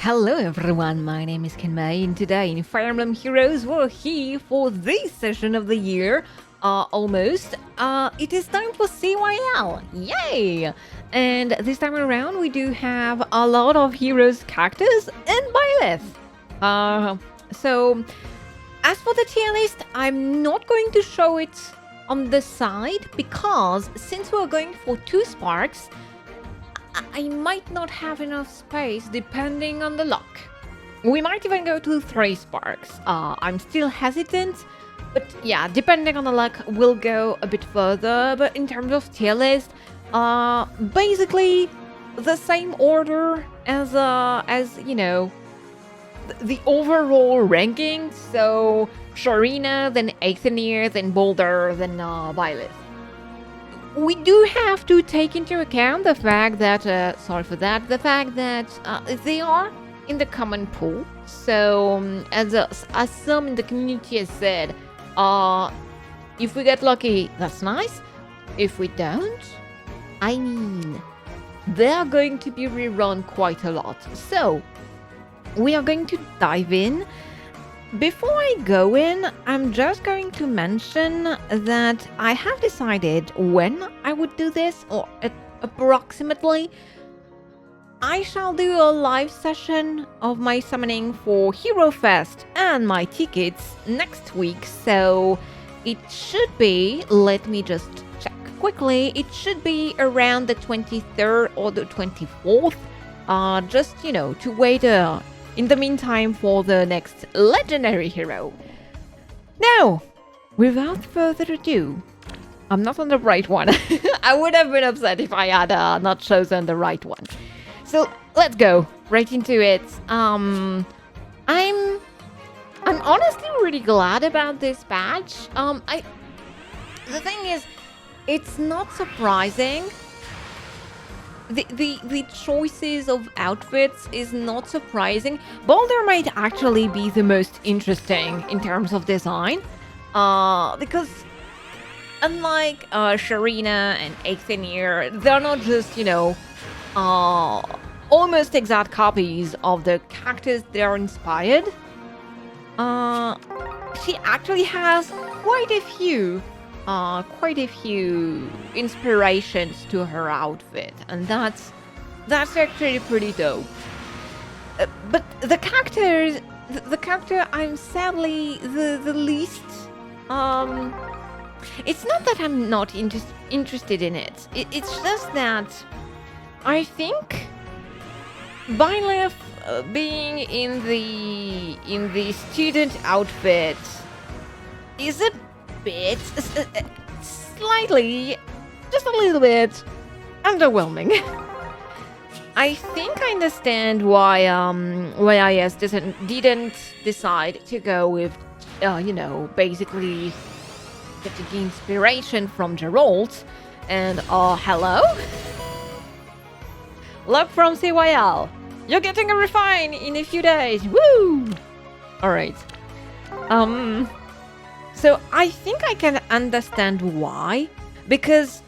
Hello everyone, my name is Kenmei, and today in Fire Emblem Heroes we're here for this session of the year. Almost. It is time for CYL! Yay! And this time around we do have a lot of heroes characters and Byleth. So as for the tier list, I'm not going to show it on the side because since we're going for 2 sparks, I might not have enough space depending on the luck. We might even go to 3 sparks. I'm still hesitant, but yeah, depending on the luck, we'll go a bit further. But in terms of tier list, basically the same order as you know, the overall ranking. So Sharena, then Eikþyrnir, then Baldr, then Byleth. We do have to take into account the fact that, they are in the common pool. So, as some in the community has said, if we get lucky, that's nice. If we don't, I mean, they are going to be rerun quite a lot. So, we are going to dive in. Before I go in, I'm just going to mention that I have decided when I would do this, or approximately. I shall do a live session of my summoning for Hero Fest and my tickets next week, so it should be, let me just check quickly, it should be around the 23rd or the 24th, just, you know, to wait in the meantime for the next legendary hero. Now, without further ado, I'm not on the right one. I would have been upset if I had not chosen the right one. So let's go right into it. I'm honestly really glad about this badge. The thing is, it's not surprising. The choices of outfits is not surprising. Baldr might actually be the most interesting in terms of design, because unlike Sharena and Eikþyrnir, they're not just, you know, almost exact copies of the characters they're inspired. She actually has quite a few inspirations to her outfit, and that's actually pretty dope. But the character I'm sadly the least. It's not that I'm not interested in it. It's just that I think Byleth being in the student outfit is a bit, slightly, just a little bit underwhelming. I think I understand why IS didn't decide to go with, you know, basically getting inspiration from Geralt. And hello, luck from CYL. You're getting a refine in a few days. Woo! All right. So I think I can understand why, because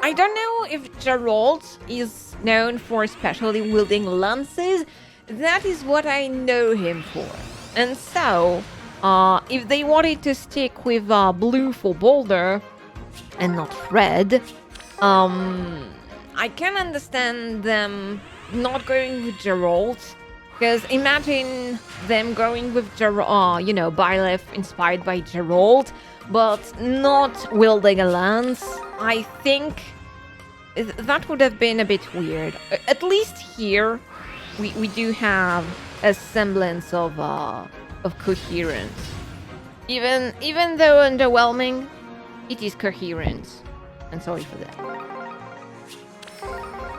I don't know if Geralt is known for especially wielding lances. That is what I know him for. And so, if they wanted to stick with blue for Baldr and not red, I can understand them not going with Geralt. Because imagine them going with you know, Byleth inspired by Geralt, but not wielding a lance. I think that would have been a bit weird. At least here, we do have a semblance of coherence. Even though underwhelming, it is coherent. And sorry for that.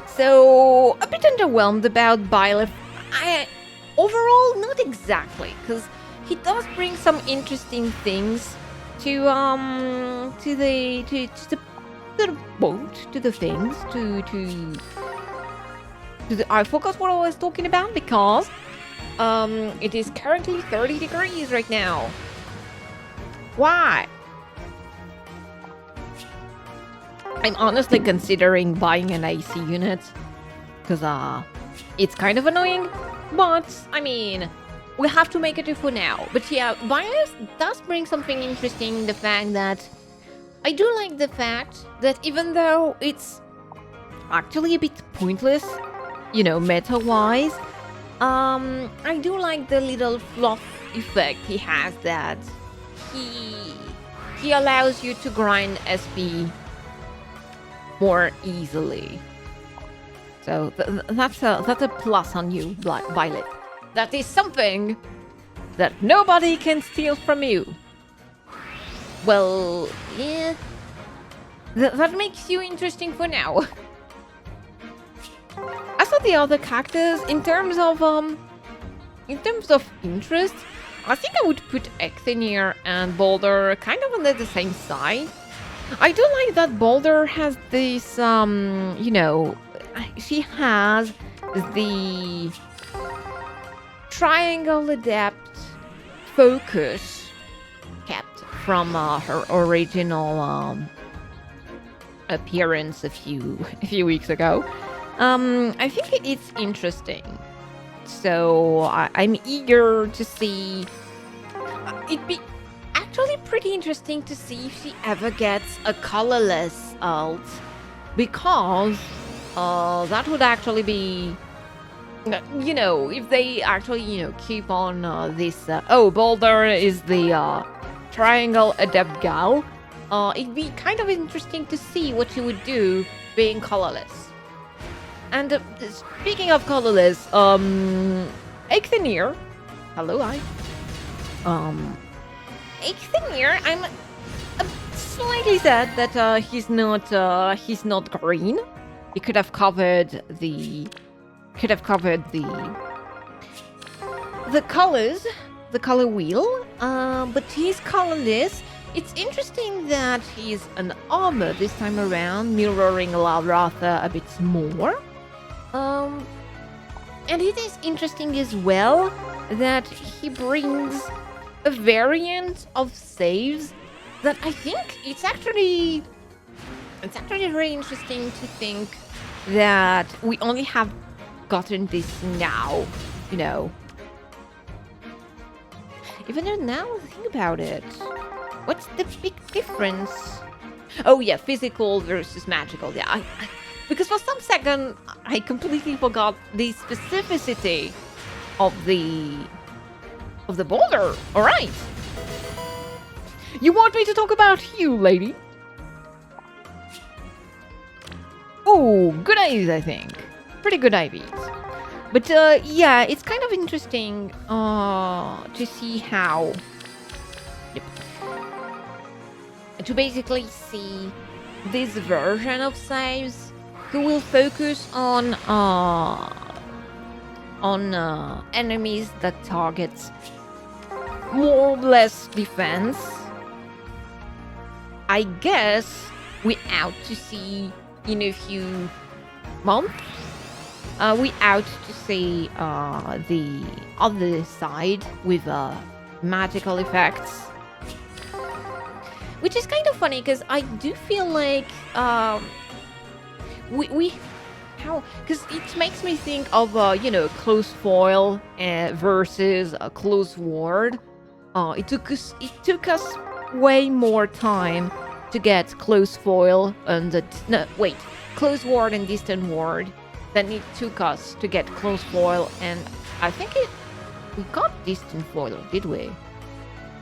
So a bit underwhelmed about Byleth. Overall, not exactly, because he does bring some interesting things to the boat, to the things, I forgot what I was talking about because it is currently 30 degrees right now. Why? I'm honestly considering buying an AC unit because It's kind of annoying, but I mean, we have to make it do for now. But yeah, Byleth does bring something interesting, the fact that I do like the fact that even though it's actually a bit pointless, you know, meta-wise, I do like the little fluff effect he has, that he allows you to grind SP more easily. So that's a plus on you, Byleth. That is something that nobody can steal from you. Well, yeah, that makes you interesting for now. As for the other characters, in terms of interest, I think I would put Eikþyrnir and Baldr kind of on the same side. I do like that Baldr has this, you know, she has the triangle adept focus kept from her original appearance a few weeks ago. I think it's interesting. So I'm eager to see. It'd be actually pretty interesting to see if she ever gets a colorless ult, because that would actually be, you know, if they actually, you know, keep on this. Oh, Baldr is the triangle adept gal. It'd be kind of interesting to see what she would do being colorless. And speaking of colorless, Eikþyrnir. Hello, Eikþyrnir, I'm slightly sad that he's not green. He could have covered the colors, the color wheel. But he's colorless. It's interesting that he's an armor this time around, mirroring Lalratha a bit more. And it is interesting as well that he brings a variant of saves that I think it's actually very interesting to think that we only have gotten this now, you know. Even though now think about it, what's the big difference? Oh yeah, physical versus magical. Yeah, because for some second I completely forgot the specificity of the Baldr. All right, you want me to talk about you, lady? Oh, good IVs, I think. Pretty good IVs. But yeah, it's kind of interesting to see how. Yep. To basically see this version of saves who will focus on enemies that targets more or less defense. I guess we out to see in a few months. We out to see the other side with magical effects, which is kind of funny because I do feel like because it makes me think of you know, close foil versus a close ward. It took us way more time to get close foil and close ward and distant ward than it took us to get close foil, and I think we got distant foil, did we?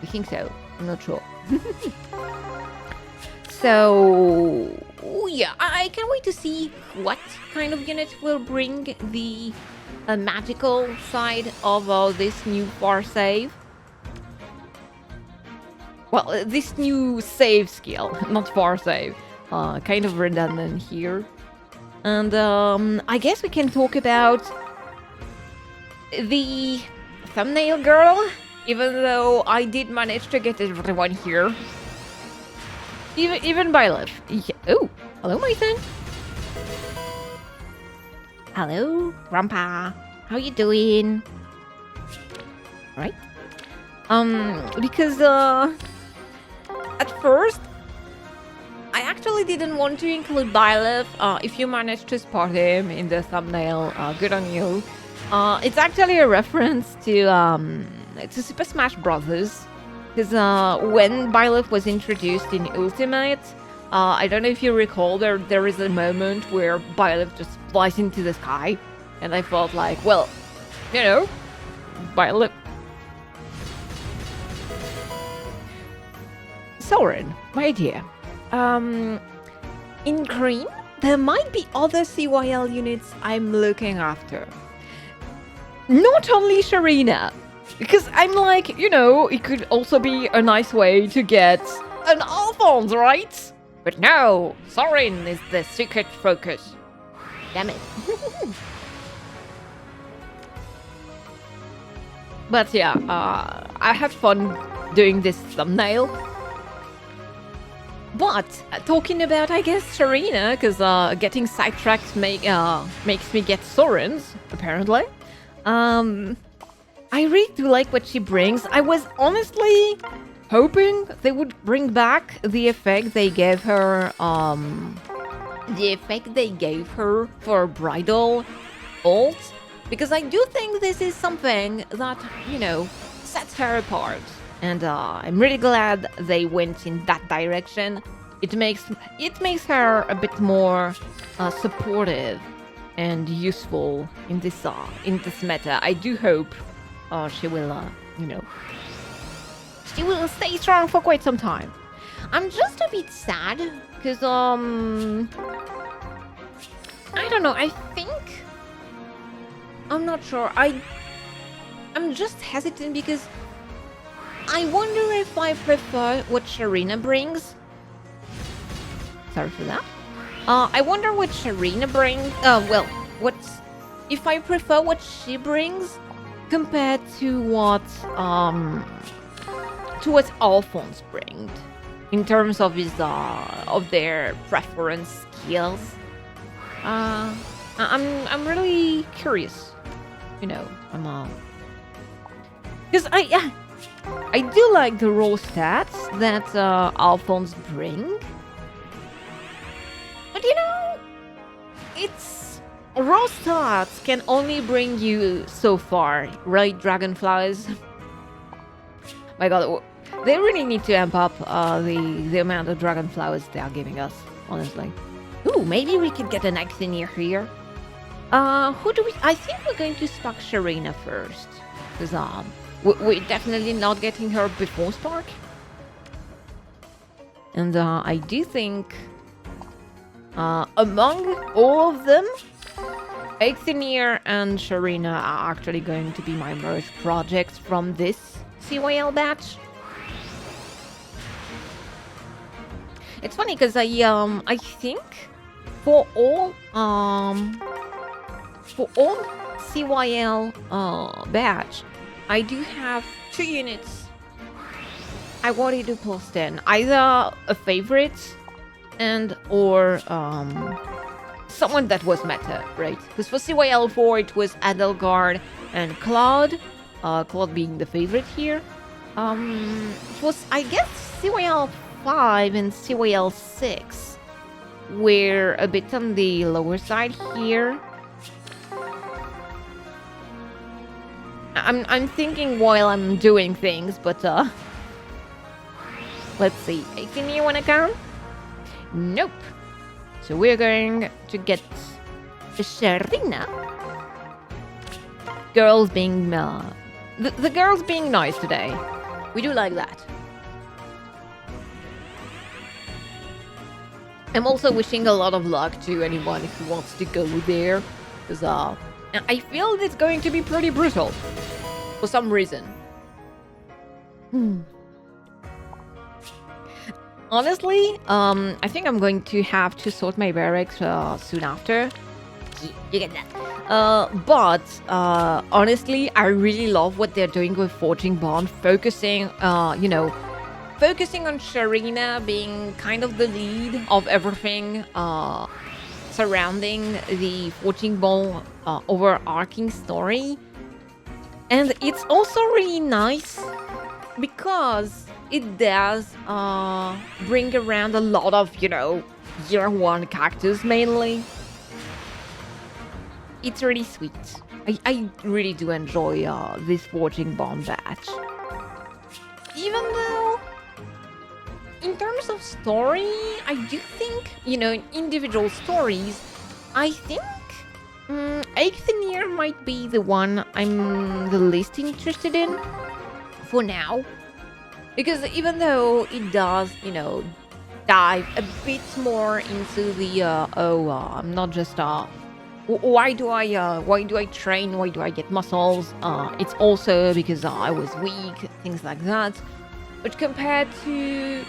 I think so. I'm not sure. So yeah, I can't wait to see what kind of unit will bring the magical side of this new bar save. Well, this new save skill, not bar save. Kind of redundant here. And I guess we can talk about the thumbnail girl, even though I did manage to get everyone here. Even Byleth. Yeah. Oh, hello, Mason. Hello, Grandpa. How you doing? Right? Because at first I actually didn't want to include Byleth. If you managed to spot him in the thumbnail, good on you. It's actually a reference to Super Smash Brothers. Because when Byleth was introduced in Ultimate, I don't know if you recall, there is a moment where Byleth just flies into the sky. And I felt like, well, you know, Byleth. Soren, my dear. In green, there might be other CYL units I'm looking after. Not only Sharena. Because I'm like, you know, it could also be a nice way to get an Alphonse, right? But no, Soren is the secret focus. Damn it. But yeah, I had fun doing this thumbnail. But talking about, I guess, Sharena, because getting sidetracked makes me get Soren's, apparently. I really do like what she brings. I was honestly hoping they would bring back the effect they gave her, for Bridal ult, because I do think this is something that, you know, sets her apart. And I'm really glad they went in that direction. It makes her a bit more supportive and useful in this meta. I do hope she will, you know, she will stay strong for quite some time. I'm just a bit sad because I don't know. I think I'm not sure. I'm just hesitant because I wonder if I prefer what Sharena brings. Sorry for that. I wonder what Sharena brings. If I prefer what she brings compared to what Alphonse brings in terms of his of their preference skills. I'm really curious. You know, because I do like the raw stats that Alphonse bring. But you know, it's raw stats can only bring you so far, right, Dragonflies? My god, they really need to amp up the amount of Dragonflowers they are giving us, honestly. Ooh, maybe we could get an Eikþyrnir here. Who do we... I think we're going to stock Sharena first. Because, we're definitely not getting her before Spark. And, I do think... among all of them, Eikþyrnir and Sharena are actually going to be my merge projects from this CYL batch. It's funny because I think for all CYL batch, I do have 2 units I wanted to post in, either a favorite and or someone that was meta, right? Because for CYL4 it was Adelgard and Claude, Claude being the favorite here. It was, I guess, CYL5 and CYL6 were a bit on the lower side here. I'm thinking while I'm doing things, but let's see. Eikþyrnir wanna come? Nope. So we're going to get Sharena. Girls being the girls being nice today. We do like that. I'm also wishing a lot of luck to anyone who wants to go there, because I feel it's going to be pretty brutal for some reason. Honestly, I think I'm going to have to sort my barracks soon after. You get that. But honestly, I really love what they're doing with Forging Bond, focusing, you know, focusing on Sharena being kind of the lead of everything surrounding the Forging Bond overarching story. And it's also really nice because it does bring around a lot of, you know, year 1 characters mainly. It's really sweet. I really do enjoy this watching bomb batch. Even though, in terms of story, I do think, you know, in individual stories, I think Eikþyrnir might be the one I'm the least interested in for now. Because even though it does, you know, dive a bit more into the, I'm not just, why do I train? Why do I get muscles? It's also because I was weak, things like that. But compared to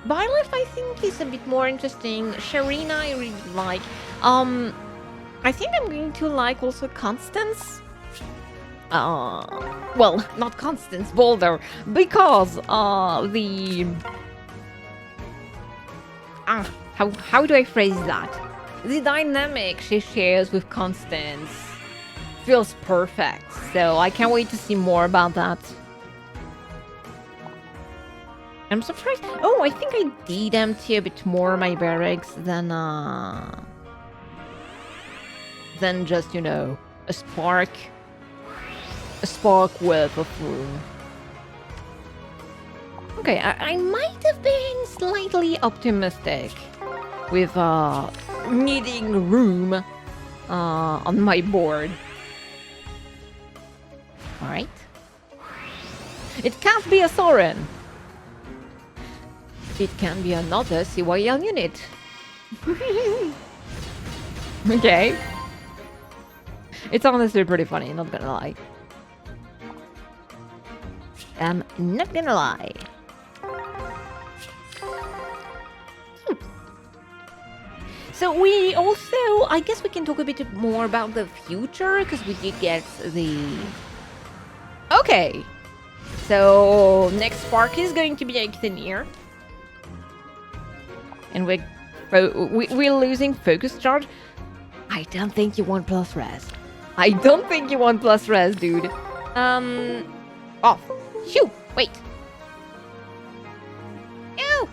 Byleth, I think is a bit more interesting. Sharena, I really like. I think I'm going to like also Constance. Well, not Constance, Baldr, because how do I phrase that? The dynamic she shares with Constance feels perfect, so I can't wait to see more about that. I'm surprised. Oh, I think I did empty a bit more my barracks than just, you know, a spark worth of room. Okay, I might have been slightly optimistic with needing room on my board. Alright. It can't be a Soren. It can be another CYL unit. Okay. It's honestly pretty funny, not gonna lie. I'm not gonna lie. So we also, I guess we can talk a bit more about the future, because we did get the... Okay. So next spark is going to be Eikþyrnir. And we're losing focus charge. I don't think you want plus res. I don't think you want plus res, dude. Off. Shoo! Wait. Ew!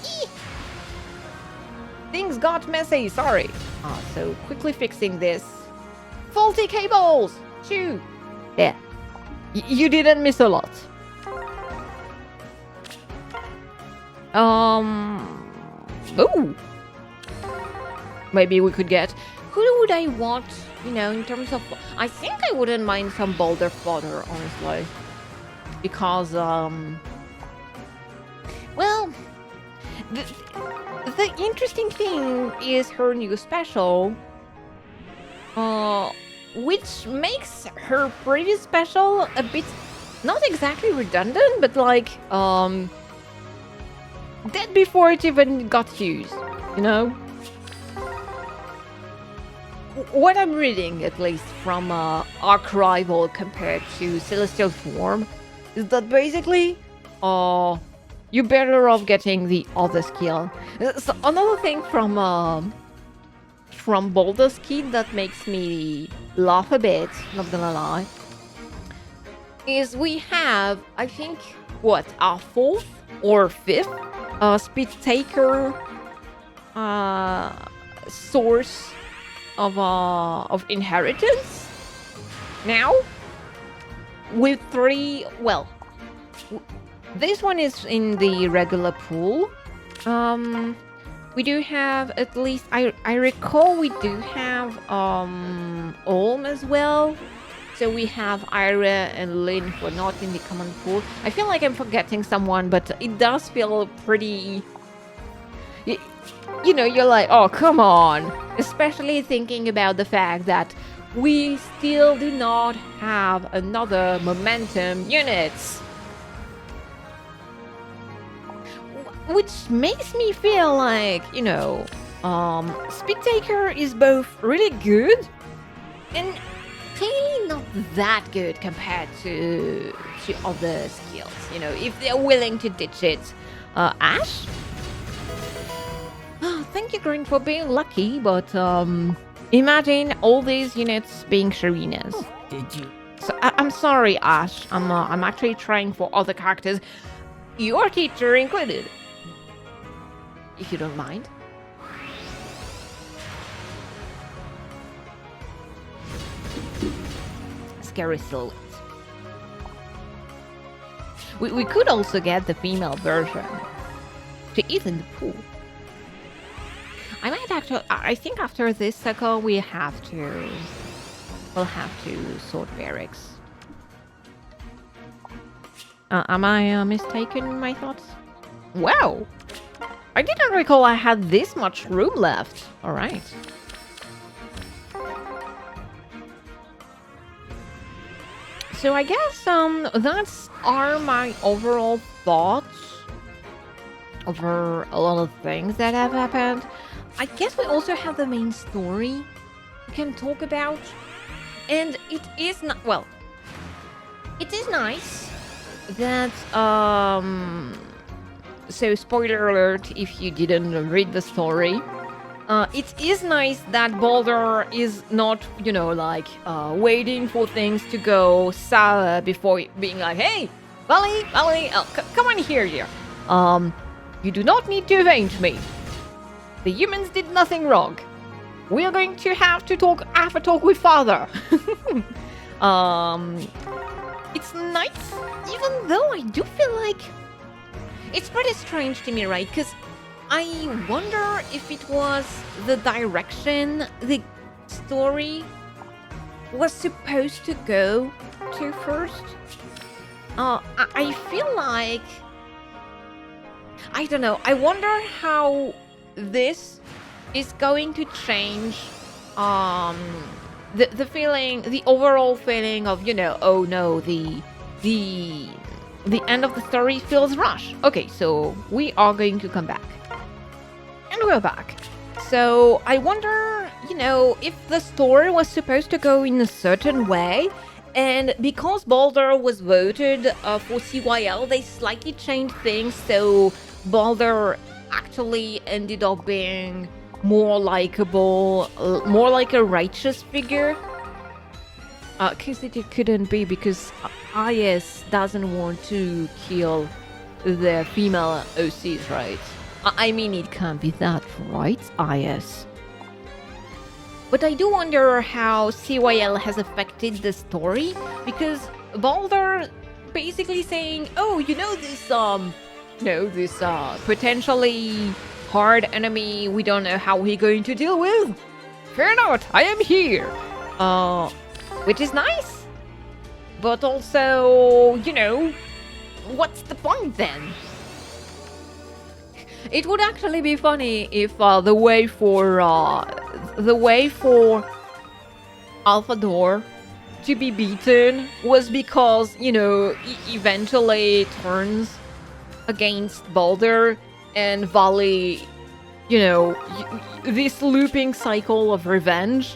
Eee. Things got messy, sorry. So quickly fixing this. Faulty cables! Shoo! There. You didn't miss a lot. Ooh. Maybe we could get... Who would I want, you know, in terms of... I think I wouldn't mind some Baldr fodder, honestly. Because, well... The interesting thing is her new special. Which makes her previous special a bit... Not exactly redundant, but like, dead before it even got used, you know? What I'm reading, at least from Arc Rival compared to Celestial Form, is that basically, you're better off getting the other skill. So another thing from Baldr's kit that makes me laugh a bit, not gonna lie, is we have, I think, what, our 4th or 5th speed taker source of inheritance now, with 3, well, this one is in the regular pool. We do have, at least I recall, we do have Olm as well. So we have Ira and Lynn who are not in the common pool. I feel like I'm forgetting someone, but it does feel pretty... You know, you're like, oh, come on. Especially thinking about the fact that we still do not have another momentum unit. Which makes me feel like, you know, Speed Taker is both really good and clearly not that good compared to other skills. You know, if they're willing to ditch it. Ash? Oh, thank you, Green, for being lucky, but imagine all these units being Sharena's. Oh, did you? So I'm sorry, Ash. I'm actually trying for other characters, your teacher included, if you don't mind. scary silhouette. We could also get the female version to eat in the pool. I might actually. I think after this cycle we'll have to sort barracks. Am I mistaken in my thoughts? Wow! I didn't recall I had this much room left. All right. So I guess that's are my overall thoughts over a lot of things that have happened. I guess we also have the main story we can talk about, and it is not well. It is nice that So spoiler alert if you didn't read the story. It is nice that Baldr is not, waiting for things to go sour before being like, hey, Valley, come on here. You do not need to avenge me. The humans did nothing wrong. We are going to have a talk with Father. It's nice, even though I do feel like it's pretty strange to me, right? Because I wonder if it was the direction the story was supposed to go to first. I feel like, I don't know. I wonder how this is going to change the feeling, the overall feeling of, oh no, the end of the story feels rushed. Okay, so we are going to come back. And we're back. So I wonder, if the story was supposed to go in a certain way, and because Baldr was voted for CYL, they slightly changed things, so Baldr actually ended up being more likable, more like a righteous figure. Because it couldn't be, because IS doesn't want to kill the female OCs, right? I mean, it can't be that, right, IS? But I do wonder how CYL has affected the story, because Baldr basically saying, oh, this potentially hard enemy we don't know how we're going to deal with. Fear not, I am here. Which is nice. But also, what's the point then? It would actually be funny if the way for Alpha Door to be beaten was because, eventually turns against Baldr and Valley, this looping cycle of revenge.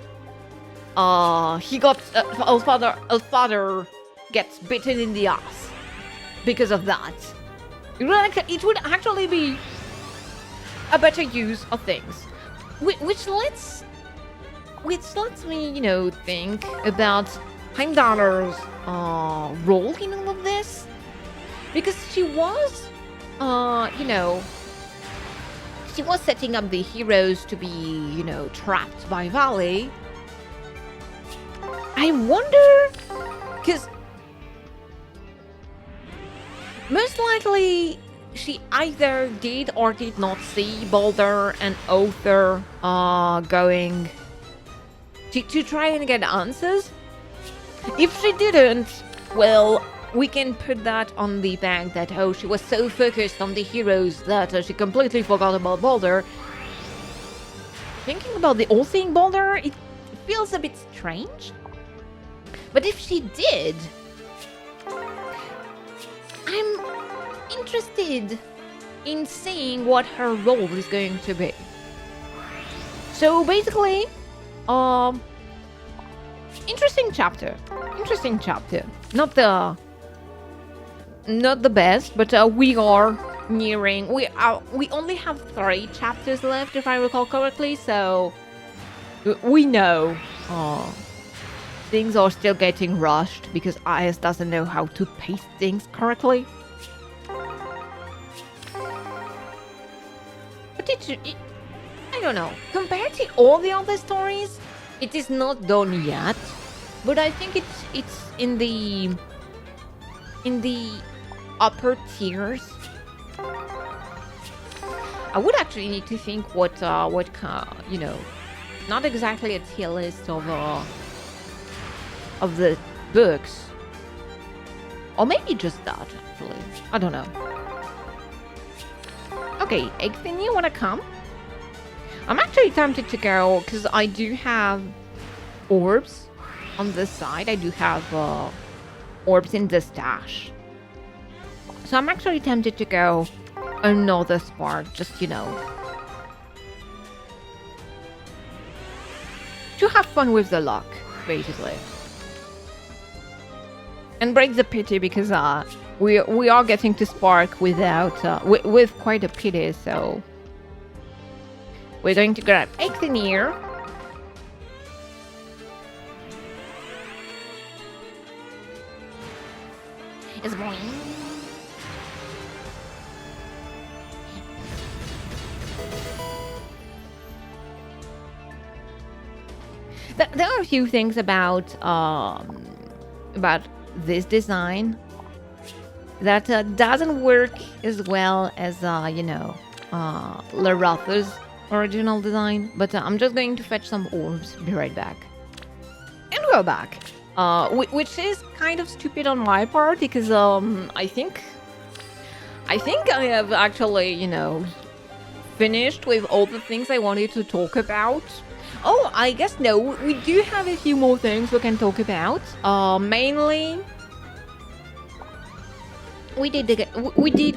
He got Alfather gets bitten in the ass because of that. It would actually be a better use of things, which lets me think about Heimdallr's role in all of this, because she was she was setting up the heroes to be trapped by Valley. I wonder, because most likely she either did or did not see Baldr and Eikþyrnir going to try and get answers. If she didn't, well, we can put that on the fact that, she was so focused on the heroes that she completely forgot about Baldr. Thinking about the all-seeing Baldr, it feels a bit strange. But if she did, I'm interested in seeing what her role is going to be. So basically, interesting chapter. Not the best, but we are nearing. We only have 3 chapters left, if I recall correctly. So we know. Things are still getting rushed because IS doesn't know how to pace things correctly. But I don't know. Compared to all the other stories, it is not done yet. but I think it's in the upper tiers. I would actually need to think what you know, not exactly a tier list of the books, or maybe just that actually. I don't know. Okay, Eikþyrnir, you wanna come? I'm actually tempted to go because I do have orbs on this side. I do have orbs in the stash, so I'm actually tempted to go another spark, just, you know, to have fun with the luck, basically, and break the pity, because we are getting to spark without with quite a pity. So we're going to grab Eikþyrnir. It's boing. There are a few things about this design that doesn't work as well as you know, Laratha's original design. But I'm just going to fetch some orbs. Be right back. And we're back. Which is kind of stupid on my part, because I think I have actually, you know, finished with all the things I wanted to talk about. Oh, I guess no, we do have a few more things we can talk about. Mainly, we did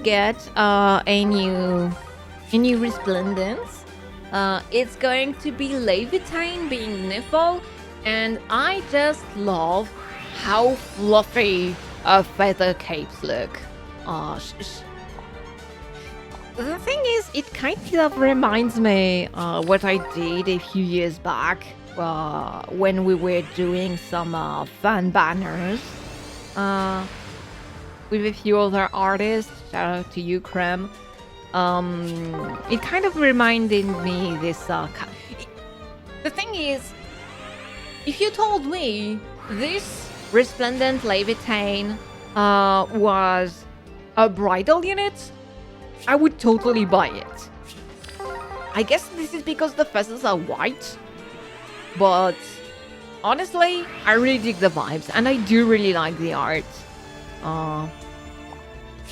get a new Resplendent. It's going to be Levitain being Niffle, and I just love how fluffy feather capes look. The thing is, it kind of reminds me what I did a few years back when we were doing some fan banners with a few other artists. Shout out to you, Krem. It kind of reminded me this. The thing is, if you told me this Resplendent Levitain was a bridal unit, I would totally buy it. I guess this is because the feathers are white, but honestly, I really dig the vibes, and I do really like the art.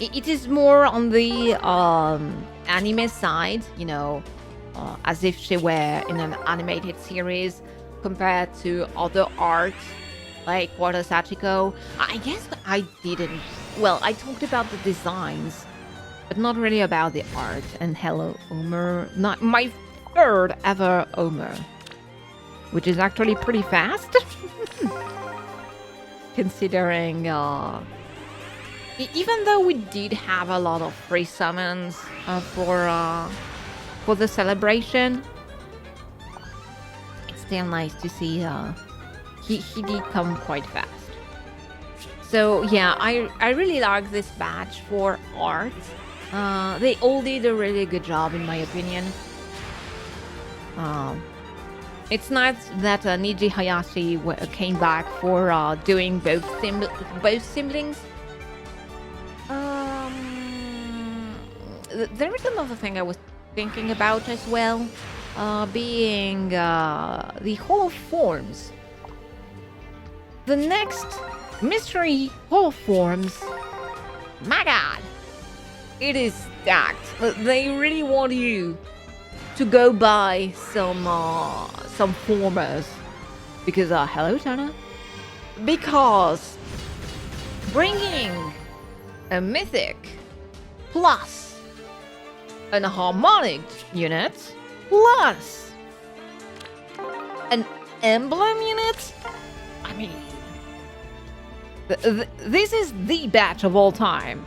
It is more on the anime side, you know, as if she were in an animated series, compared to other art like Water Sachiko. I guess I didn't. Well, I talked about the designs, but not really about the art. And hello, Omer. Not my third ever Omer, which is actually pretty fast, considering even though we did have a lot of free summons for the celebration, it's still nice to see he did come quite fast. So yeah, I really like this badge for art. They all did a really good job, in my opinion. It's nice that Niji Hayashi came back for doing both siblings. There is another thing I was thinking about as well, being the Hall of Forms. The next mystery Hall of Forms. My God, it is stacked. They really want you to go buy some formers, because hello, Tana. Because bringing a mythic plus an harmonic unit plus an emblem unit, I mean, this is the batch of all time.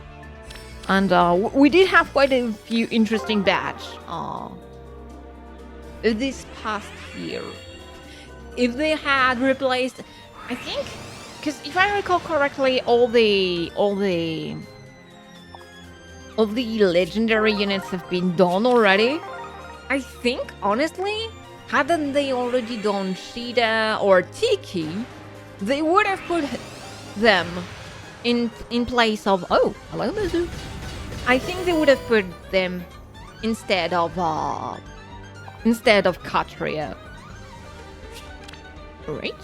And we did have quite a few interesting batch this past year. If they had replaced, I think, because if I recall correctly, all the legendary units have been done already. I think, honestly, hadn't they already done Shida or Tiki, they would have put them in place of... Oh, hello, Mizu. I think they would have put them instead of Katria. Right.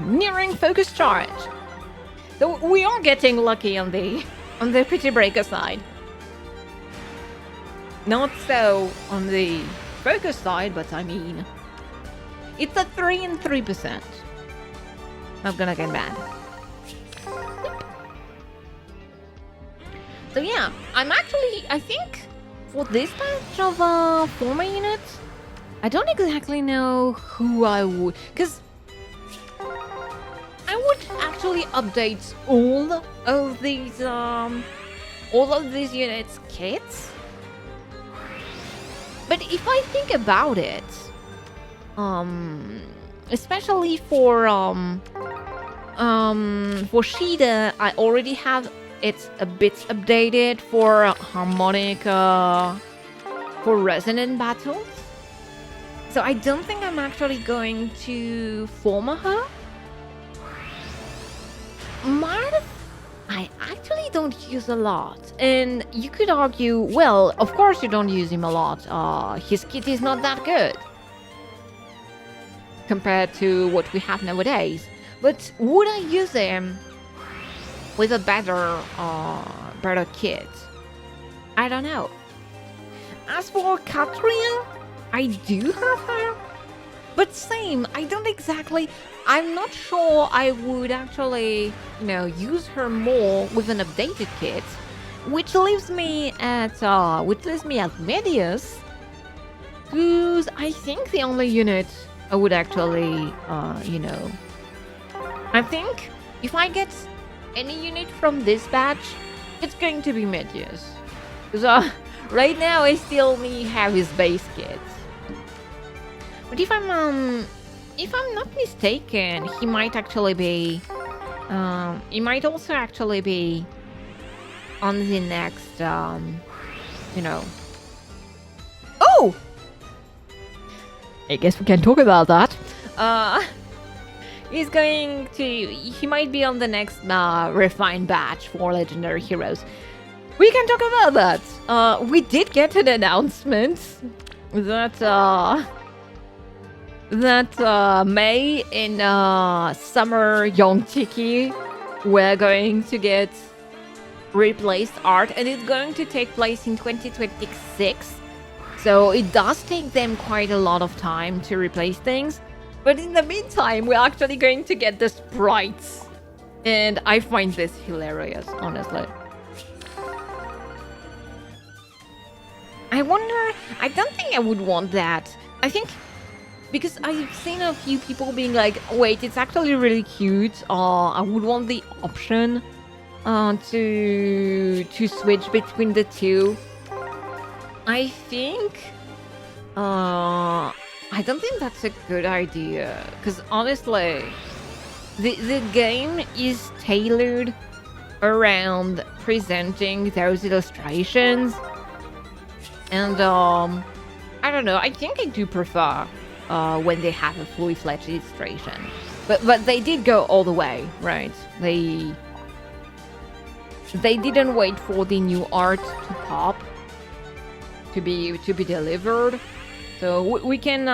Nearing focus charge. So we are getting lucky on the Pretty Breaker side. Not so on the focus side, but I mean, it's a 3 and 3%. Not gonna get mad. So yeah, I think for this batch of former units, I don't exactly know who I would, because I would actually update all of these units' kits. But if I think about it, especially for Shida, I already have it a bit updated for harmonic, for resonant battles. So I don't think I'm actually going to former her. Marth, I actually don't use a lot. And you could argue, well, of course you don't use him a lot. His kit is not that good compared to what we have nowadays. But would I use him with a better kit? I don't know. As for Katria, I do have her. But same, I'm not sure I would actually, use her more with an updated kit, which leaves me at Medius, who's I think the only unit I would actually, I think if I get any unit from this batch, it's going to be Medius. Because right now I still only have his base kit. But if I'm not mistaken, he might actually be, he might also actually be on the next, Oh! I guess we can talk about that. He might be on the next refined batch for Legendary Heroes. We can talk about that. We did get an announcement that May in Summer Young Tiki we're going to get replaced art, and it's going to take place in 2026. So it does take them quite a lot of time to replace things. But in the meantime, we're actually going to get the sprites. And I find this hilarious, honestly. I don't think I would want that. I think, because I've seen a few people being like, wait, it's actually really cute. I would want the option to switch between the two. I think, I don't think that's a good idea. Because honestly, the game is tailored around presenting those illustrations. And, I don't know, I think I do prefer when they have a fully fledged illustration. But they did go all the way, right? They didn't wait for the new art to pop to be delivered. So we can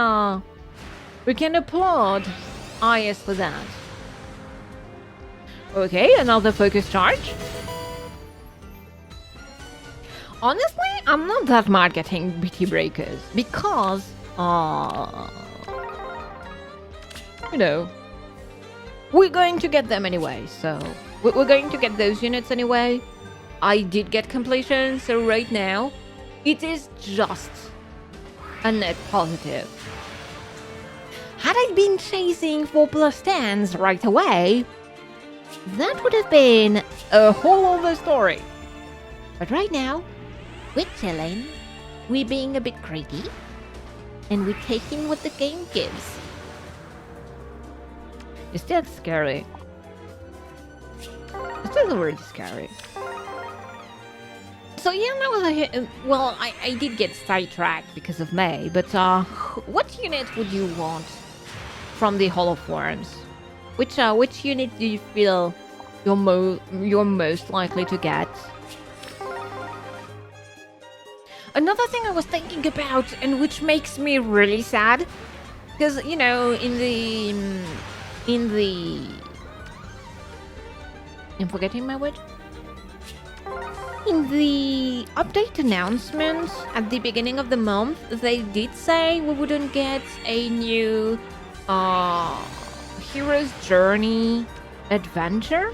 applaud IS for that. Okay, another focus charge. Honestly, I'm not that mad getting BT breakers because, we're going to get them anyway. So we're going to get those units anyway. I did get completion, so right now it is just a net positive. Had I been chasing 4+ stands right away, that would have been a whole other story. But right now, we're chilling, we're being a bit greedy, and we're taking what the game gives. It's still scary. It's still really scary. So yeah, I did get sidetracked because of May, but what unit would you want from the Holoforms? Which unit do you feel you're most likely to get? Another thing I was thinking about, and which makes me really sad, because you know, I'm forgetting my word. In the update announcement at the beginning of the month, they did say we wouldn't get a new hero's journey adventure.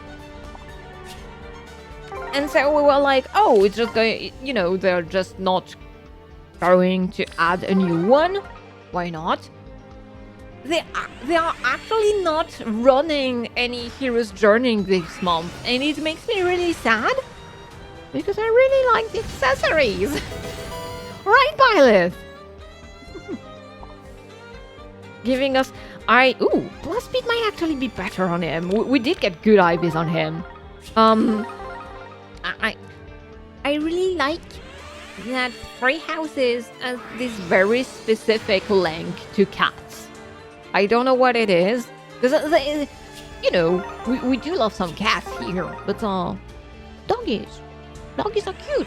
And so we were like, oh, it's just going, you know, they're just not going to add a new one. Why not? They are actually not running any hero's journey this month. And it makes me really sad. Because I really like the accessories. Right, Byleth? Giving us... Ooh, plus speed might actually be better on him. We did get good IVs on him. I really like that Free Houses has this very specific link to cats. I don't know what it is. Because, you know, we do love some cats here. But, doggies. Doggies are cute.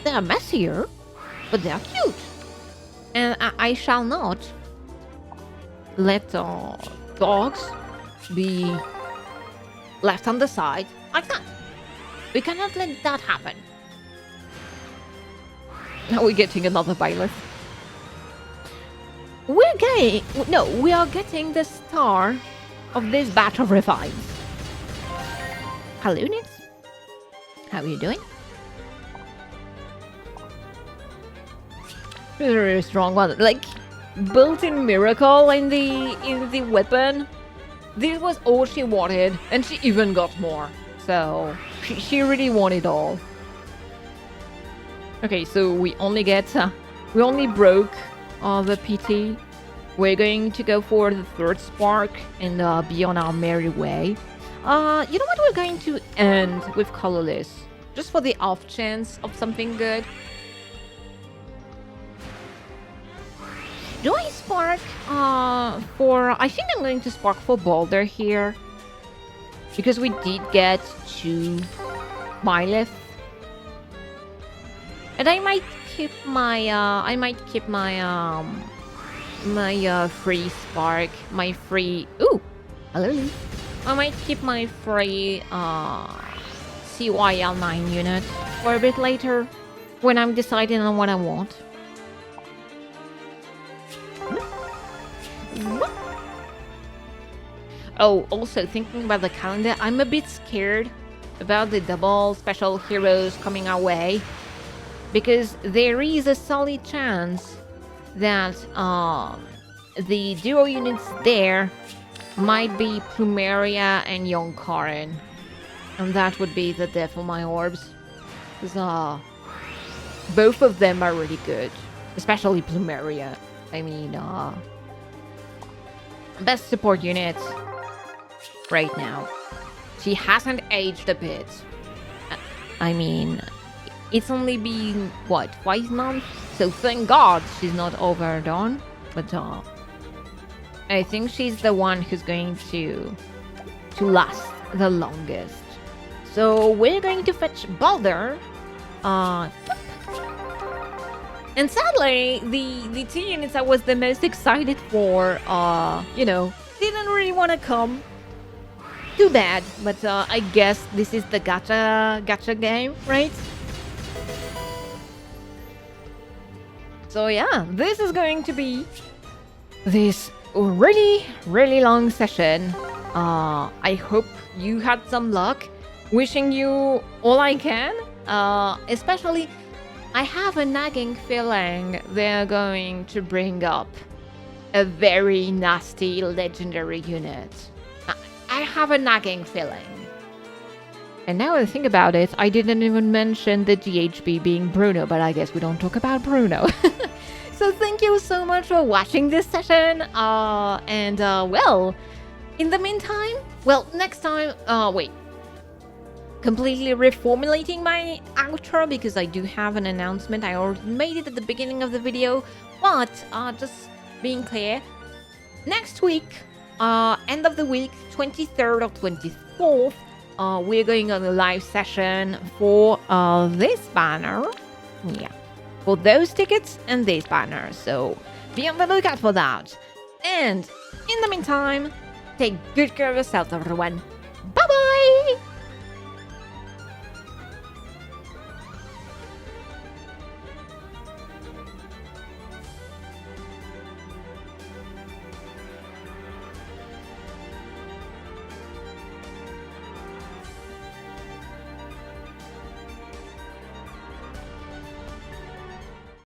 They are messier, but they are cute. And I shall not let dogs be left on the side like that. We cannot let that happen. Now we're getting another Byleth. We are getting the star of this battle revives. Hello, Nix. How are you doing? Very strong one. Like, built-in miracle in the weapon. This was all she wanted, and she even got more. So she really wanted all. Okay, so we only broke the PT. We're going to go for the third spark and be on our merry way. You know what? We're going to end with colorless, just for the off chance of something good. Do I spark I think I'm going to spark for Baldr here. Because we did get 2 Byleth. And I might keep my free spark, my free hello. I might keep my free CYL 9 unit for a bit later when I'm deciding on what I want. Oh, also thinking about the calendar, I'm a bit scared about the double special heroes coming our way. Because there is a solid chance that the duo units there might be Plumeria and Young Karen. And that would be the death of my orbs. Because both of them are really good. Especially Plumeria. I mean, best support unit right now. She hasn't aged a bit. I mean, it's only been, what, 5 months? So thank God she's not overdone. But I think she's the one who's going to last the longest. So we're going to fetch Baldr. And sadly, the 2 units I was the most excited for, you know, didn't really want to come. Too bad, but I guess this is the gacha game, right? So yeah, this is going to be this really, really long session. I hope you had some luck. Wishing you all I can. Especially, I have a nagging feeling they're going to bring up a very nasty legendary unit. I have a nagging feeling. And now I think about it, I didn't even mention the GHB being Bruno, but I guess we don't talk about Bruno. So thank you so much for watching this session. Well, in the meantime, well, next time, wait. Completely reformulating my outro because I do have an announcement. I already made it at the beginning of the video, but just being clear, next week end of the week, 23rd or 24th, we're going on a live session for this banner. Yeah, for those tickets and this banner. So be on the lookout for that. And in the meantime, take good care of yourself, everyone.